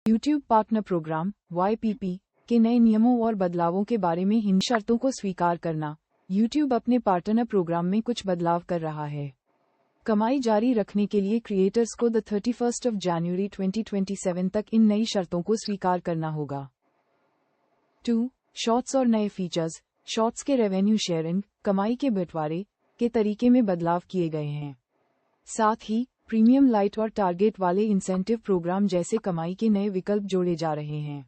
YouTube partner programme YPP के नए नियमों और बदलावों के बारे में इन शर्तों को स्वीकार करना। YouTube अपने पार्टनर प्रोग्राम में कुछ बदलाव कर रहा है। कमाई जारी रखने के लिए क्रिएटर्स को 31 जनवरी 2027 तक इन नई शर्तों को स्वीकार करना होगा। 2. शॉर्ट्स और नए फीचर्स। शॉर्ट्स के रेवेन्यू शेयरिंग, कमाई के बंटवारे के तरीके में बदलाव किए गए हैं। साथ ही प्रीमियम लाइट और टारगेट वाले इंसेंटिव प्रोग्राम जैसे कमाई के नए विकल्प जोड़े जा रहे हैं।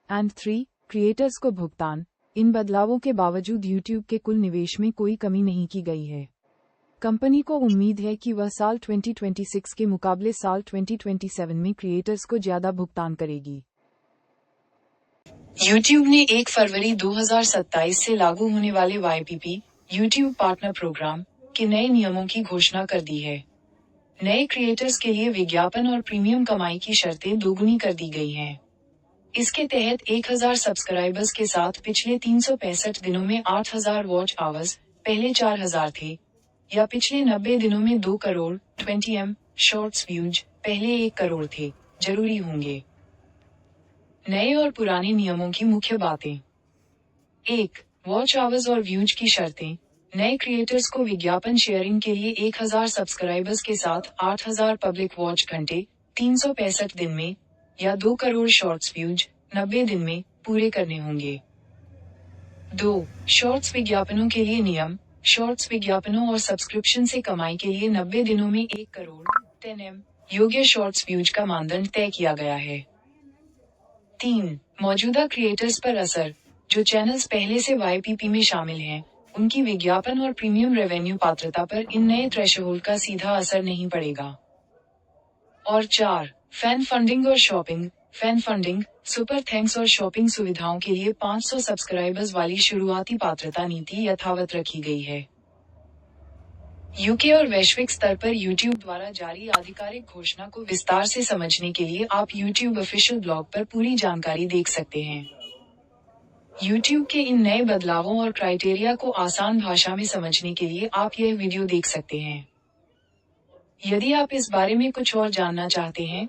एंड 3. क्रिएटर्स को भुगतान। इन बदलावों के बावजूद YouTube के कुल निवेश में कोई कमी नहीं की गई है। कंपनी को उम्मीद है कि वह साल 2026 के मुकाबले साल 2027 में क्रिएटर्स को ज्यादा भुगतान करेगी। YouTube ने 1 फरवरी 2027 से लागू होने वाले YPP YouTube पार्टनर प्रोग्राम के नए नियमों की घोषणा कर दी है। नए क्रिएटर्स के लिए विज्ञापन और प्रीमियम कमाई की शर्तें दोगुनी कर दी गई हैं। इसके तहत 1000 सब्सक्राइबर्स के साथ पिछले 365 दिनों में 8000 वॉच आवर्स, पहले 4000 थे, या पिछले 90 दिनों में 2 करोड़ 20M शॉर्ट्स व्यूज, पहले 1 करोड़ थे, जरूरी होंगे। नए और पुराने नियमों की मुख्य बातें। 1. वॉच आवर्स और व्यूज की शर्तें। नए क्रिएटर्स को विज्ञापन शेयरिंग के लिए 1000 सब्सक्राइबर्स के साथ 8000 पब्लिक वॉच घंटे 365 दिन में, या 2 करोड़ शॉर्ट्स व्यूज 90 दिन में पूरे करने होंगे। 2. शॉर्ट्स विज्ञापनों के लिए नियम। शॉर्ट्स विज्ञापनों और सब्सक्रिप्शन से कमाई के लिए 90 दिनों में 1 करोड़ 10M योग्य शॉर्ट्स व्यूज का मानदंड तय किया गया है। 3. मौजूदा क्रिएटर्स पर असर। जो चैनल्स पहले से YPP में शामिल हैं, उनकी विज्ञापन और प्रीमियम रेवेन्यू पात्रता पर इन नए थ्रेशोल्ड का सीधा असर नहीं पड़ेगा। और 4. फैन फंडिंग और shopping. Fan funding, super thanks और शॉपिंग सुविधाओं के लिए 500 सब्सक्राइबर्स वाली शुरुआती पात्रता नीति यथावत रखी गई है। UK और वैश्विक स्तर पर YouTube द्वारा जारी आधिकारिक घोषणा को विस्तार से समझने के लिए आप YouTube ऑफिशियल ब्लॉग पर पूरी जानकारी देख सकते हैं। YouTube के इन नए बदलावों और क्राइटेरिया को आसान भाषा में समझने के लिए आप यह वीडियो देख सकते हैं। यदि आप इस बारे में कुछ और जानना चाहते हैं,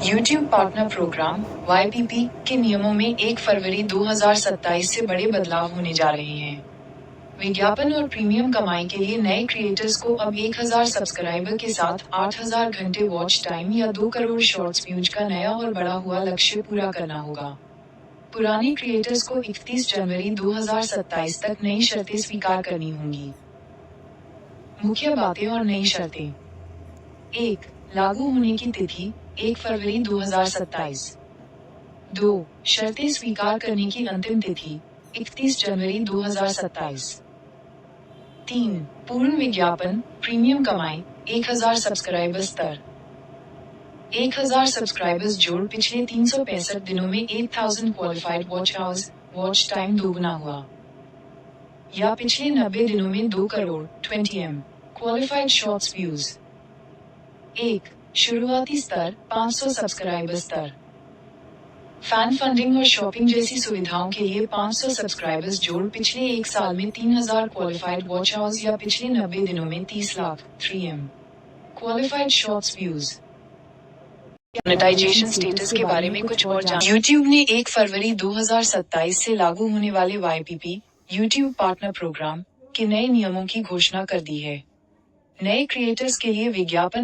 YouTube पार्टनर प्रोग्राम YPP के नियमों में 1 फरवरी 2027 से बड़े बदलाव होने जा रहे हैं। विज्ञापन और प्रीमियम कमाई के लिए नए क्रिएटर्स को अब 1000 सब्सक्राइबर के साथ 8000 घंटे वॉच टाइम या 2 करोड़ शॉर्ट्स व्यूज का नया और बढ़ा हुआ लक्ष्य पूरा करना होगा। पुराने क्रिएटर्स को 31 जनवरी 2027 तक नई शर्तें स्वीकार करनी होंगी। मुख्य बातें और नई शर्तें। 1. लागू होने की तिथि 1 फरवरी 2027। 2. शर्तें स्वीकार करने की अंतिम तिथि 31 जनवरी 2027। 3. पूर्ण विज्ञापन, प्रीमियम कमाई, 1000 सब्सक्राइबर स्तर। 1000 सब्सक्राइबर्स जोड़ पिछले 365 दिनों में 8000 qualified watch hours, watch time दोगुना हुआ, या पिछले 90 दिनों में 2 crore 20M qualified shorts views. 1. शुरुआती स्तर 500 सब्सक्राइबर स्तर। फैन फंडिंग और शॉपिंग जैसी सुविधाओं के लिए 500 सब्सक्राइबर्स जोड़ पिछले 1 साल में 3000 क्वालिफाइड वॉच आवर्स या पिछले 90 दिनों में 30 lakh 3M qualified shorts views. Monetisation status के बारे में कुछ और जान। YouTube ने 1 फरवरी 2027 से लागू होने वाले YPP YouTube पार्टनर प्रोग्राम के नए नियमों की घोषणा कर दी है। नए क्रिएटर्स के लिए विज्ञापन